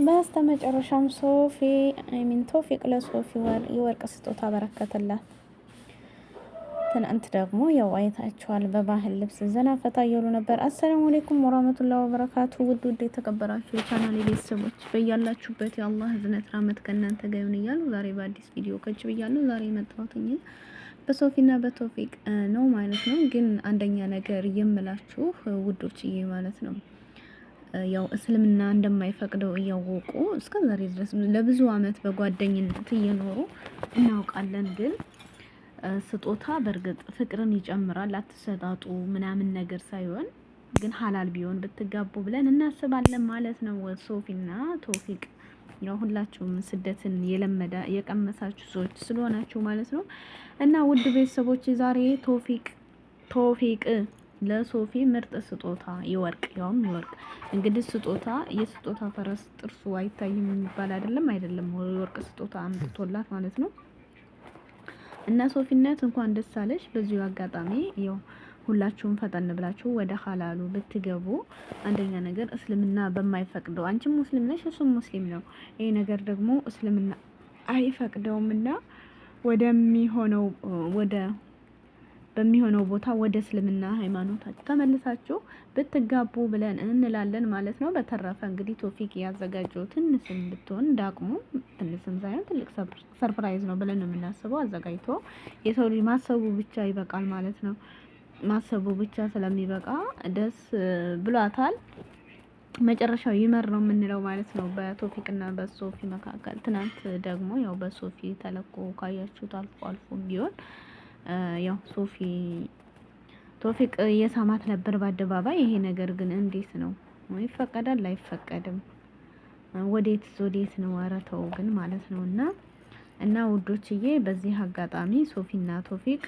በስተመጨረሻም ቶፊቅ ለሶፊ የወርቅ ስጦታ አበረከተላት። ትናንት ደግሞ ያው አይታችኋል፣ በባህል ልብስ ዘና ፈታ እያሉ ነበር። አሰላሙ አለይኩም ወራህመቱላሂ ወበረካቱ። ውድ የተከበራችሁ የቻናሌ ቤተሰቦች በያላችሁበት የአላህ ህዝነት ራመት ከእናንተ ጋር ይሁን እያሉ ዛሬ በአዲስ ቪዲዮ ከች ብያለሁ። ዛሬ የመጣሁትኝ በሶፊና በቶፊቅ ነው ማለት ነው። ግን አንደኛ ነገር የምላችሁ ውዶችዬ ማለት ነው ያው እስልምና እንደማይፈቅደው እያወቁ እስከዛሬ ድረስ ለብዙ አመት በጓደኝነት እየኖሩ እናውቃለን። ግን ስጦታ በእርግጥ ፍቅርን ይጨምራል፣ አትሰጣጡ ምናምን ነገር ሳይሆን ግን ሐላል ቢሆን ብትጋቡ ብለን እናስባለን ማለት ነው። ሶፊና ቶፊቅ ያው ሁላችሁም ስደትን የቀመሳችሁ ሰዎች ስለሆናችሁ ማለት ነው። እና ውድ ቤተሰቦች ዛሬ ቶፊቅ ለሶፊ ምርጥ ስጦታ የወርቅ የወርቅ እንግዲህ ስጦታ የስጦታ ፈረስ ጥርሱ አይታይም የሚባል አይደለም የወርቅ ስጦታ አምጥቶላት ማለት ነው። እና ሶፊነት እንኳን ደስ አለሽ። በዚሁ አጋጣሚ ያው ሁላችሁም ፈጠን ብላችሁ ወደ ሐላሉ ብትገቡ፣ አንደኛ ነገር እስልምና በማይፈቅደው አንቺም ሙስሊም ነሽ እሱም ሙስሊም ነው፣ ይሄ ነገር ደግሞ እስልምና አይፈቅደውምና በሚሆነው ቦታ ወደ እስልምና ሃይማኖታችሁ ተመልሳችሁ ብትጋቡ ብለን እንላለን ማለት ነው። በተረፈ እንግዲህ ቶፊቅ ያዘጋጀው ትንሽም ብትሆን እንዳቅሙ ትንሽም ሳይሆን ትልቅ ሰርፕራይዝ ነው ብለን ነው የምናስበው። አዘጋጅቶ የሰው ልጅ ማሰቡ ብቻ ይበቃል ማለት ነው። ማሰቡ ብቻ ስለሚበቃ ደስ ብሏታል። መጨረሻው ይመር ነው የምንለው ማለት ነው በቶፊቅና በሶፊ መካከል። ትናንት ደግሞ ያው በሶፊ ተለቆ ካያችሁት አልፎም ቢሆን ያው ቶፊቅ የሳማት ነበር በአደባባይ። ይሄ ነገር ግን እንዴት ነው ይፈቀዳል አይፈቀድም? ወዴት ነው? ኧረ ተው ግን ማለት ነው። እና ውዶችዬ በዚህ አጋጣሚ ሶፊና ቶፊቅ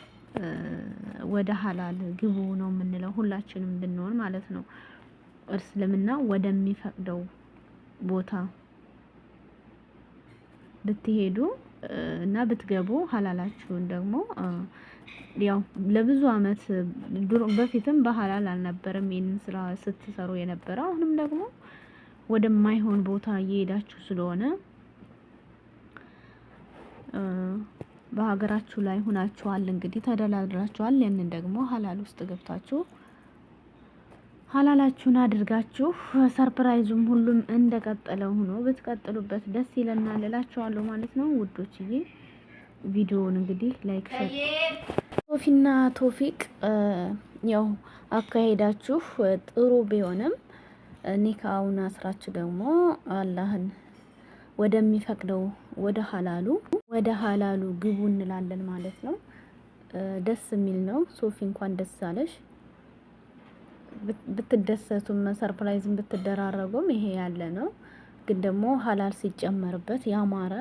ወደ ሐላል ግቡ ነው የምንለው ሁላችንም ብንሆን ማለት ነው። እስልምና ወደሚፈቅደው ቦታ ብትሄዱ እና ብትገቡ ሐላላችሁን ደግሞ ያው ለብዙ አመት በፊትም በሐላል አልነበረም ይሄንን ስራ ስትሰሩ የነበረው። አሁንም ደግሞ ወደማይሆን ቦታ እየሄዳችሁ ስለሆነ በሀገራችሁ ላይ ሆናችኋል፣ እንግዲህ ተደላድራችኋል። ያንን ደግሞ ሐላል ውስጥ ገብታችሁ ሐላላችሁን አድርጋችሁ ሰርፕራይዙም ሁሉም እንደቀጠለ ሆኖ ብትቀጥሉበት ደስ ይለናል እላችኋለሁ ማለት ነው ውዶችዬ። ቪዲዮውን እንግዲህ ላይክ ሶፊና ቶፊቅ ያው አካሄዳችሁ ጥሩ ቢሆንም ኒካውን አስራችሁ ደግሞ አላህን ወደሚፈቅደው ወደ ሐላሉ ግቡ እንላለን ማለት ነው። ደስ የሚል ነው። ሶፊ እንኳን ደስ አለሽ። ብትደሰቱም ሰርፕራይዝም ብትደራረጉም ይሄ ያለ ነው። ግን ደግሞ ሐላል ሲጨመርበት ያማረ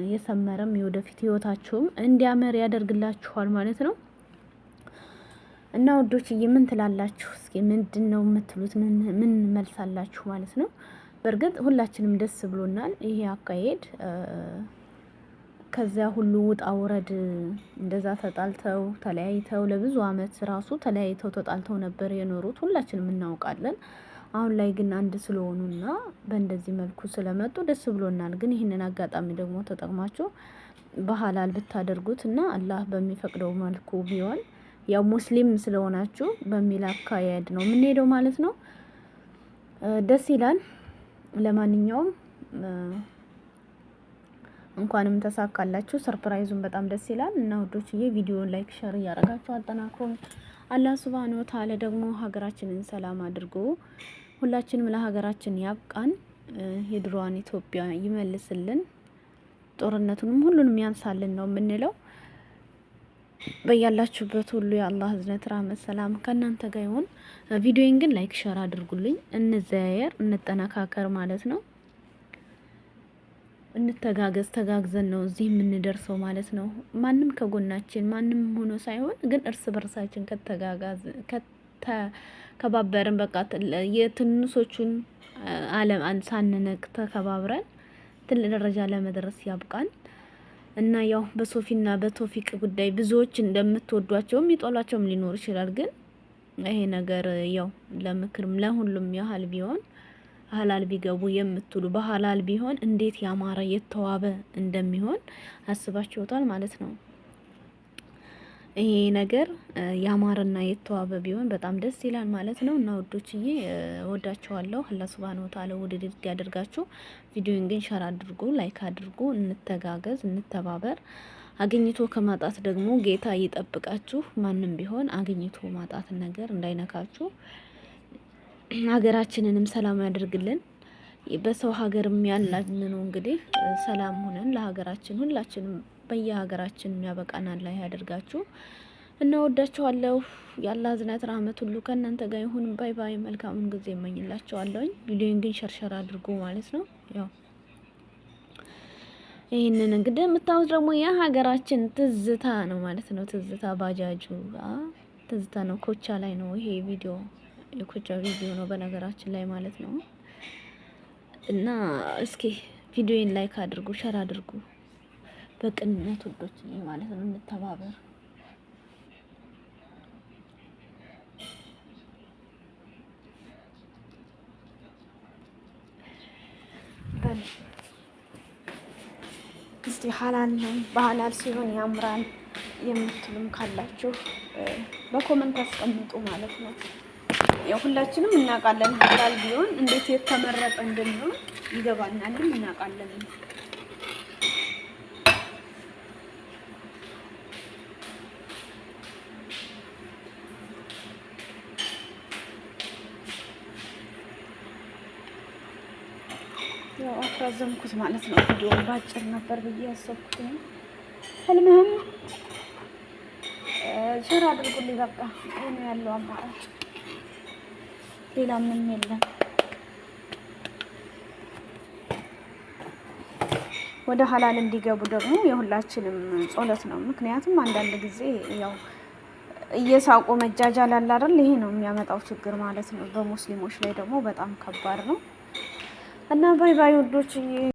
የሰመረም የወደፊት ህይወታችሁም እንዲያመር ያደርግላችኋል ማለት ነው። እና ወዶችዬ ምን ትላላችሁ? እስኪ ምንድነው የምትሉት? ምን መልሳላችሁ ማለት ነው? በእርግጥ ሁላችንም ደስ ብሎናል ይሄ አካሄድ። ከዚያ ሁሉ ውጣ ውረድ እንደዛ ተጣልተው ተለያይተው ለብዙ አመት ራሱ ተለያይተው ተጣልተው ነበር የኖሩት፣ ሁላችንም እናውቃለን። አሁን ላይ ግን አንድ ስለሆኑና በእንደዚህ መልኩ ስለመጡ ደስ ብሎናል። ግን ይህንን አጋጣሚ ደግሞ ተጠቅማችሁ በሐላል ብታደርጉት እና አላህ በሚፈቅደው መልኩ ቢሆን ያው ሙስሊም ስለሆናችሁ በሚል አካሄድ ነው የምንሄደው ማለት ነው። ደስ ይላል። ለማንኛውም እንኳንም ተሳካላችሁ። ሰርፕራይዙን በጣም ደስ ይላል። እና ወዶችዬ ቪዲዮውን ላይክ ሼር እያደረጋችሁ አጠናክሩ። አላህ ሱብሃነሁ ወተዓላ ደግሞ ሀገራችንን ሰላም አድርጎ ሁላችንም ለሀገራችን ያብቃን። የድሮዋን ኢትዮጵያ ይመልስልን። ጦርነቱንም ሁሉንም ያንሳልን ነው የምንለው። በያላችሁበት ሁሉ የአላህ ህዝነት ራህመት ሰላም ከእናንተ ጋር ይሁን። ቪዲዮውን ግን ላይክ ሼር አድርጉልኝ። እንዘያየር፣ እንጠነካከር ማለት ነው። እንተጋገዝ፣ ተጋግዘን ነው እዚህ የምንደርሰው ማለት ነው። ማንም ከጎናችን ማንም ሆኖ ሳይሆን ግን እርስ በርሳችን ከተከባበርን በቃ የትንሶቹን ዓለም ሳንነቅ ተከባብረን ትልቅ ደረጃ ለመድረስ ያብቃን። እና ያው በሶፊና በቶፊቅ ጉዳይ ብዙዎች እንደምትወዷቸውም ይጦላቸውም ሊኖር ይችላል። ግን ይሄ ነገር ያው ለምክርም ለሁሉም ያህል ቢሆን ሀላል ቢገቡ የምትሉ በሀላል ቢሆን እንዴት ያማረ የተዋበ እንደሚሆን አስባችሁታል ማለት ነው። ይሄ ነገር ያማረና የተዋበ ቢሆን በጣም ደስ ይላል ማለት ነው። እና ወዶችዬ ወዳችኋለሁ። አላህ Subhanahu Wa Ta'ala ውድድድ ያደርጋችሁ። ቪዲዮን ግን ሸር አድርጉ፣ ላይክ አድርጉ። እንተጋገዝ፣ እንተባበር። አግኝቶ ከማጣት ደግሞ ጌታ ይጠብቃችሁ። ማንም ቢሆን አግኝቶ ማጣት ነገር እንዳይነካችሁ። ሀገራችንንም ሰላም ያደርግልን። በሰው ሀገርም ያላችሁ እንግዲህ ሰላም ሆነን ለሀገራችን ሁላችንም በየሀገራችን የሚያበቃን አላህ ያደርጋችሁ። እና ወዳችኋለሁ። የአላህ ዝናት ረህመት ሁሉ ከእናንተ ጋር ይሁን። ባይ ባይ። መልካሙን ጊዜ እመኝላችኋለሁ። ቪዲዮን ግን ሸርሸር አድርጎ ማለት ነው። ያው ይህንን እንግዲህ የምታዩት ደግሞ የሀገራችን ትዝታ ነው ማለት ነው። ትዝታ ባጃጁ ትዝታ ነው። ኮቻ ላይ ነው ይሄ ቪዲዮ፣ የኮቻ ቪዲዮ ነው በነገራችን ላይ ማለት ነው። እና እስኪ ቪዲዮን ላይክ አድርጉ፣ ሸር አድርጉ። በቅንነት ወዶች ማለት ነው። እንተባበር። እስቲ ሀላል ነው በሀላል ሲሆን ያምራል የምትሉም ካላችሁ በኮመንት አስቀምጡ ማለት ነው። ያው ሁላችንም እናውቃለን ሀላል ቢሆን እንዴት የተመረጠ እንደሚሆን ይገባናልም እናውቃለን። ያው አፍራዘምኩት ማለት ነው። ቪዲዮውን ባጭር ነበር ብዬ ያሰብኩት ነው። ህልምህም ሸር አድርጉልኝ። በቃ ይሄ ነው ያለው አማራጭ፣ ሌላ ምንም የለም። ወደ ሀላል እንዲገቡ ደግሞ የሁላችንም ጸሎት ነው። ምክንያቱም አንዳንድ ጊዜ ያው እየሳቁ መጃጃል አለ አይደል? ይሄ ነው የሚያመጣው ችግር ማለት ነው። በሙስሊሞች ላይ ደግሞ በጣም ከባድ ነው። እና ባይ ባይ ወዶች።